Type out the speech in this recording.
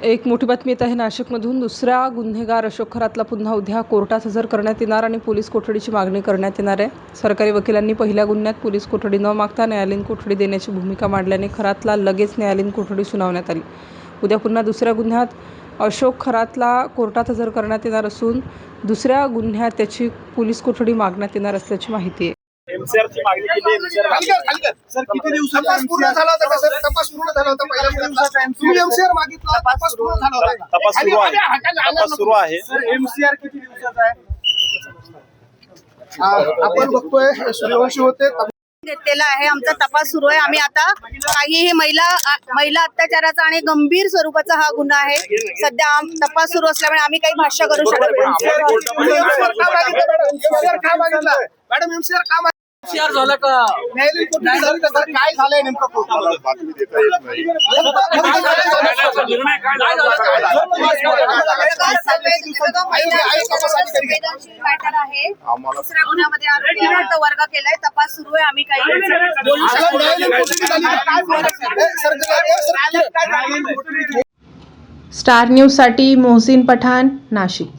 एक मोठी बातमी येत आहे नाशिकमधून। दुसरा गुन्हेगार अशोक खरातला पुन्हा उद्या कोर्टात हजर करण्यात येणार आणि पोलीस कोठडीची मागणी करण्यात येणार आहे। सरकारी वकिलांनी पहिल्या गुन्ह्यात पोलीस कोठडी न मागता न्यायालयीन कोठडी देण्याची भूमिका मांडल्याने खरातला लगेच न्यायालयीन कोठडी सुनावण्यात आली। उद्या पुन्हा दुसऱ्या गुन्ह्यात अशोक खरातला कोर्टात हजर करण्यात येणार असून दुसऱ्या गुन्ह्यात त्याची पोलीस कोठडी मागण्यात येणार असल्याची माहिती आहे। एमसीआरची मागणी केली सर किती दिवसात तपास पूर्ण झाला होता सर? तपास पूर्ण झाला होता पहिल्या दिवसाचा तुम्ही एमसीआर मागितला, तपास पूर्ण झाला होता? तपास सुरू आहे सर एमसीआर किती दिवसाचा आहे? आपण बघतोय सूर्यवंशी होते घेतलेला आहे, आमचा तपास सुरू आहे। आम्ही आता काहीही महिला अत्याचाराचा आणि गंभीर स्वरूपाचा हा गुन्हा आहे। सध्या तपास सुरू असल्यामुळे आम्ही काही भाष्य करू शकत नाही। मॅडम एमसीआर का एमसीआर झालं का? न्यायालयीन कोठडी झाली का सर? काय झालंय नेमकं कोर्टामध्ये? बातमी देता येत नाही। निर्णय काय झाला? दुसऱ्या गुन्ह्यामध्ये आरोपी वर्ग केलाय, तपास सुरू आहे। आम्ही काही बोलू शकतो। स्टार न्यूज साठी मोहसिन पठाण, नाशिक।